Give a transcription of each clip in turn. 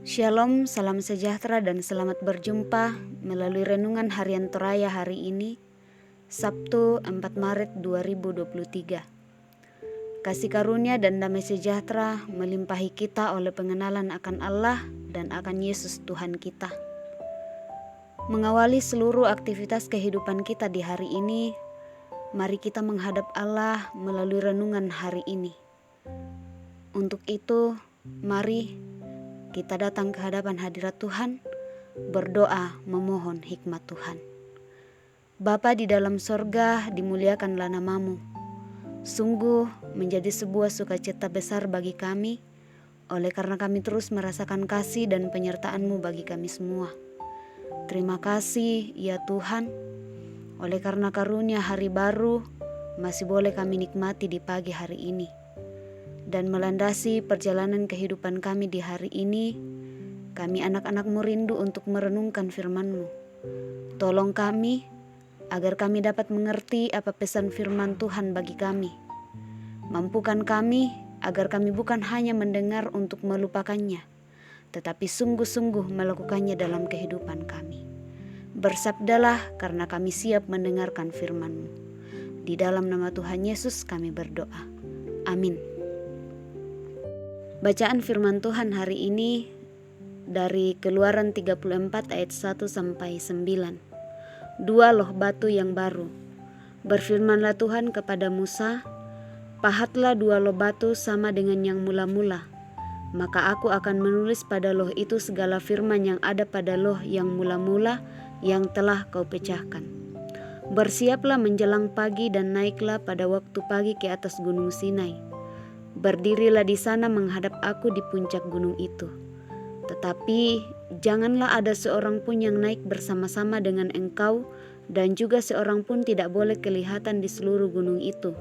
Shalom, salam sejahtera dan selamat berjumpa melalui renungan harian Toraya hari ini, Sabtu 4 Maret 2023. Kasih karunia dan damai sejahtera melimpahi kita oleh pengenalan akan Allah dan akan Yesus Tuhan kita. Mengawali seluruh aktivitas kehidupan kita di hari ini, mari kita menghadap Allah melalui renungan hari ini. Untuk itu, mari kita datang ke hadapan hadirat Tuhan, berdoa memohon hikmat Tuhan. Bapa di dalam sorga, dimuliakanlah namamu. Sungguh menjadi sebuah sukacita besar bagi kami, oleh karena kami terus merasakan kasih dan penyertaan-Mu bagi kami semua. Terima kasih ya Tuhan, oleh karena karunia hari baru masih boleh kami nikmati di pagi hari ini. Dan melandasi perjalanan kehidupan kami di hari ini, kami anak-anak-Mu rindu untuk merenungkan firman-Mu. Tolong kami, agar kami dapat mengerti apa pesan firman Tuhan bagi kami. Mampukan kami, agar kami bukan hanya mendengar untuk melupakannya, tetapi sungguh-sungguh melakukannya dalam kehidupan kami. Bersabdalah karena kami siap mendengarkan firman-Mu. Di dalam nama Tuhan Yesus kami berdoa. Amin. Bacaan firman Tuhan hari ini dari Keluaran 34 ayat 1 sampai 9. Dua loh batu yang baru. Berfirmanlah Tuhan kepada Musa, pahatlah dua loh batu sama dengan yang mula-mula. Maka aku akan menulis pada loh itu segala firman yang ada pada loh yang mula-mula yang telah kau pecahkan. Bersiaplah menjelang pagi dan naiklah pada waktu pagi ke atas gunung Sinai. Berdirilah di sana menghadap aku di puncak gunung itu. Tetapi janganlah ada seorang pun yang naik bersama-sama dengan engkau, dan juga seorang pun tidak boleh kelihatan di seluruh gunung itu.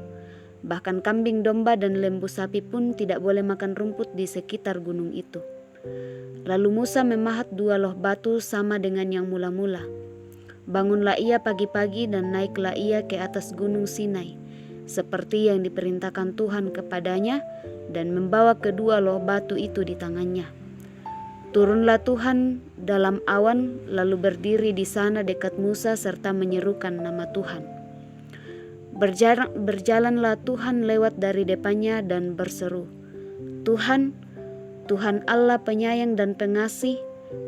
Bahkan kambing domba dan lembu sapi pun tidak boleh makan rumput di sekitar gunung itu. Lalu Musa memahat dua loh batu sama dengan yang mula-mula. Bangunlah ia pagi-pagi dan naiklah ia ke atas gunung Sinai, seperti yang diperintahkan Tuhan kepadanya, dan membawa kedua loh batu itu di tangannya. Turunlah Tuhan dalam awan, lalu berdiri di sana dekat Musa serta menyerukan nama Tuhan. Berjalanlah Tuhan lewat dari depannya dan berseru, Tuhan, Tuhan Allah penyayang dan pengasih,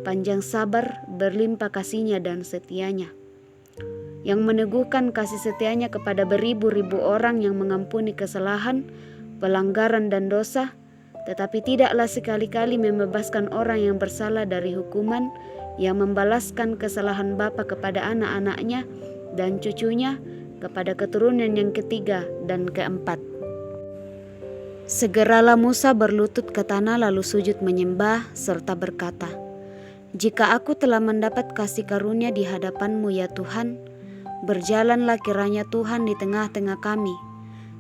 panjang sabar, berlimpah kasih-Nya dan setia-Nya, yang meneguhkan kasih setianya kepada beribu-ribu orang, yang mengampuni kesalahan, pelanggaran dan dosa, tetapi tidaklah sekali-kali membebaskan orang yang bersalah dari hukuman, yang membalaskan kesalahan bapa kepada anak-anaknya dan cucunya, kepada keturunan yang ketiga dan keempat. Segeralah Musa berlutut ke tanah lalu sujud menyembah serta berkata, jika aku telah mendapat kasih karunia di hadapan-Mu ya Tuhan, berjalanlah kiranya Tuhan di tengah-tengah kami.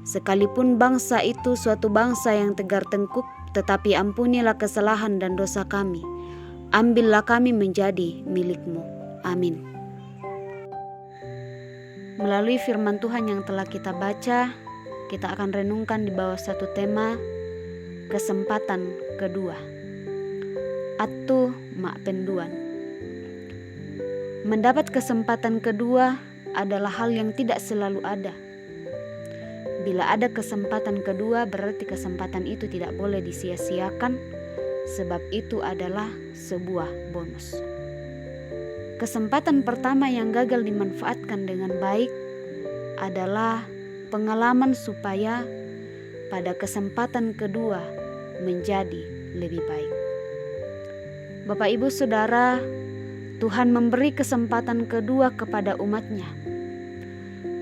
Sekalipun bangsa itu suatu bangsa yang tegar tengkuk, tetapi ampunilah kesalahan dan dosa kami. Ambillah kami menjadi milik-Mu. Amin. Melalui firman Tuhan yang telah kita baca, kita akan renungkan di bawah satu tema, kesempatan kedua. Atau mak penduan. Mendapat kesempatan kedua adalah hal yang tidak selalu ada. Bila ada kesempatan kedua, berarti kesempatan itu tidak boleh disia-siakan, sebab itu adalah sebuah bonus. Kesempatan pertama yang gagal dimanfaatkan dengan baik adalah pengalaman supaya pada kesempatan kedua menjadi lebih baik. Bapak, Ibu, Saudara, Tuhan memberi kesempatan kedua kepada umat-Nya.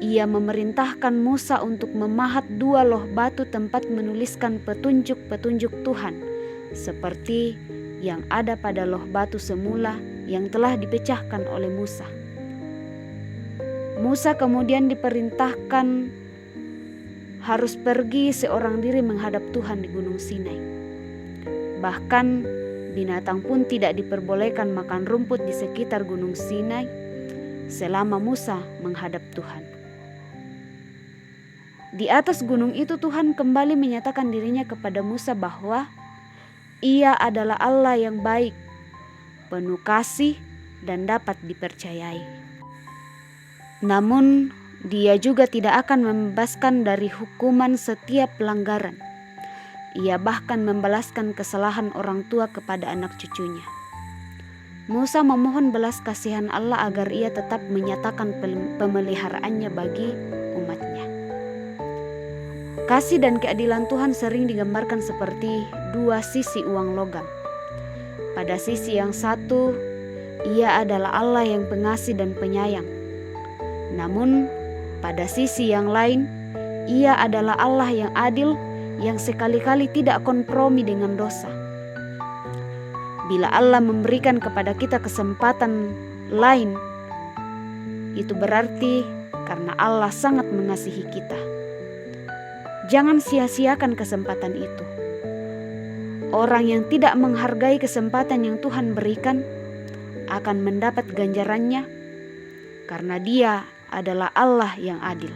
Ia memerintahkan Musa untuk memahat dua loh batu tempat menuliskan petunjuk-petunjuk Tuhan, seperti yang ada pada loh batu semula yang telah dipecahkan oleh Musa. Musa kemudian diperintahkan harus pergi seorang diri menghadap Tuhan di gunung Sinai. Bahkan binatang pun tidak diperbolehkan makan rumput di sekitar gunung Sinai selama Musa menghadap Tuhan. Di atas gunung itu Tuhan kembali menyatakan dirinya kepada Musa bahwa Ia adalah Allah yang baik, penuh kasih dan dapat dipercayai. Namun, Dia juga tidak akan membebaskan dari hukuman setiap pelanggaran. Ia bahkan membalaskan kesalahan orang tua kepada anak cucunya. Musa memohon belas kasihan Allah agar ia tetap menyatakan pemeliharaannya bagi umatnya. Kasih dan keadilan Tuhan sering digambarkan seperti dua sisi uang logam. Pada sisi yang satu, Ia adalah Allah yang pengasih dan penyayang. Namun, pada sisi yang lain, Ia adalah Allah yang adil, yang sekali-kali tidak kompromi dengan dosa. Bila Allah memberikan kepada kita kesempatan lain, itu berarti karena Allah sangat mengasihi kita. Jangan sia-siakan kesempatan itu. Orang yang tidak menghargai kesempatan yang Tuhan berikan akan mendapat ganjarannya, karena Dia adalah Allah yang adil.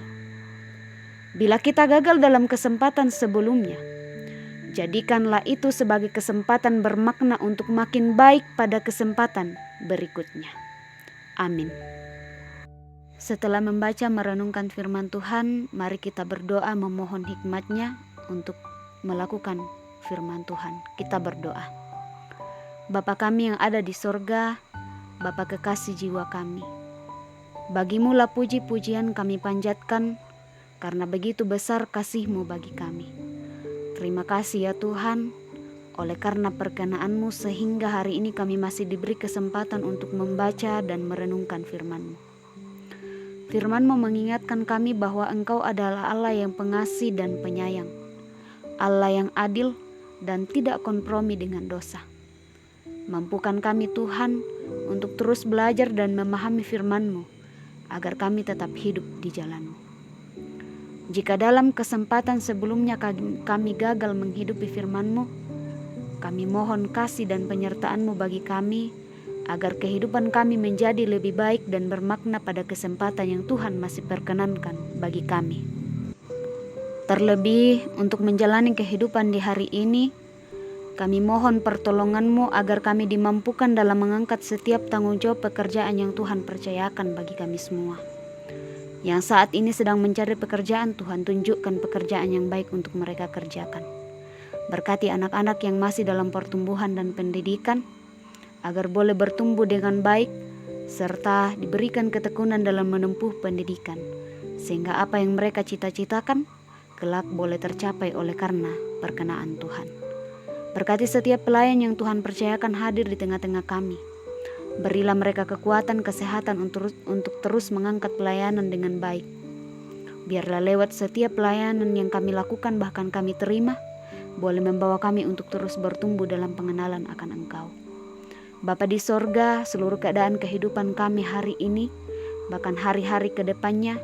Bila kita gagal dalam kesempatan sebelumnya, jadikanlah itu sebagai kesempatan bermakna untuk makin baik pada kesempatan berikutnya. Amin. Setelah membaca merenungkan firman Tuhan, mari kita berdoa memohon hikmat-Nya untuk melakukan firman Tuhan. Kita berdoa. Bapa kami yang ada di sorga, Bapa kekasih jiwa kami, Bagimu-lah puji-pujian kami panjatkan, karena begitu besar kasih-Mu bagi kami. Terima kasih ya Tuhan, oleh karena perkenan-Mu sehingga hari ini kami masih diberi kesempatan untuk membaca dan merenungkan firman-Mu. Firman-Mu mengingatkan kami bahwa Engkau adalah Allah yang pengasih dan penyayang, Allah yang adil dan tidak kompromi dengan dosa. Mampukan kami Tuhan untuk terus belajar dan memahami firman-Mu, agar kami tetap hidup di jalan-Mu. Jika dalam kesempatan sebelumnya kami gagal menghidupi firman-Mu, kami mohon kasih dan penyertaan-Mu bagi kami, agar kehidupan kami menjadi lebih baik dan bermakna pada kesempatan yang Tuhan masih perkenankan bagi kami. Terlebih untuk menjalani kehidupan di hari ini, kami mohon pertolongan-Mu agar kami dimampukan dalam mengangkat setiap tanggung jawab pekerjaan yang Tuhan percayakan bagi kami semua. Yang saat ini sedang mencari pekerjaan, Tuhan tunjukkan pekerjaan yang baik untuk mereka kerjakan. Berkati anak-anak yang masih dalam pertumbuhan dan pendidikan, agar boleh bertumbuh dengan baik, serta diberikan ketekunan dalam menempuh pendidikan, sehingga apa yang mereka cita-citakan, kelak boleh tercapai oleh karena perkenaan Tuhan. Berkati setiap pelayan yang Tuhan percayakan hadir di tengah-tengah kami. Berilah mereka kekuatan, kesehatan untuk terus mengangkat pelayanan dengan baik. Biarlah lewat setiap pelayanan yang kami lakukan, bahkan kami terima, boleh membawa kami untuk terus bertumbuh dalam pengenalan akan Engkau. Bapa di sorga, seluruh keadaan kehidupan kami hari ini, bahkan hari-hari ke depannya,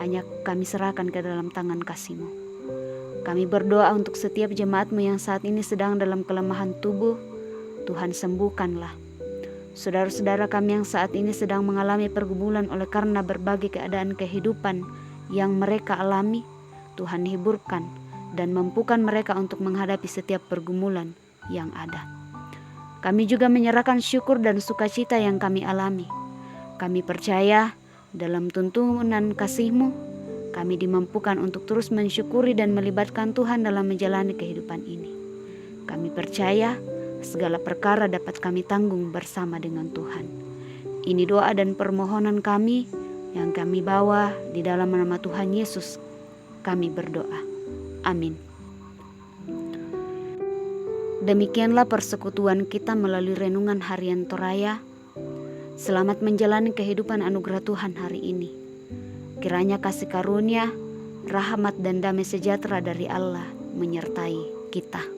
hanya kami serahkan ke dalam tangan kasih-Mu. Kami berdoa untuk setiap jemaat-Mu yang saat ini sedang dalam kelemahan tubuh, Tuhan sembuhkanlah. Saudara-saudara kami yang saat ini sedang mengalami pergumulan oleh karena berbagai keadaan kehidupan yang mereka alami, Tuhan hiburkan dan mampukan mereka untuk menghadapi setiap pergumulan yang ada. Kami juga menyerahkan syukur dan sukacita yang kami alami. Kami percaya dalam tuntunan kasih-Mu, kami dimampukan untuk terus mensyukuri dan melibatkan Tuhan dalam menjalani kehidupan ini. Kami percaya segala perkara dapat kami tanggung bersama dengan Tuhan. Ini doa dan permohonan kami yang kami bawa di dalam nama Tuhan Yesus. Kami berdoa. Amin. Demikianlah persekutuan kita melalui renungan harian Toraya. Selamat menjalani kehidupan anugerah Tuhan hari ini. Kiranya kasih karunia, rahmat dan damai sejahtera dari Allah menyertai kita.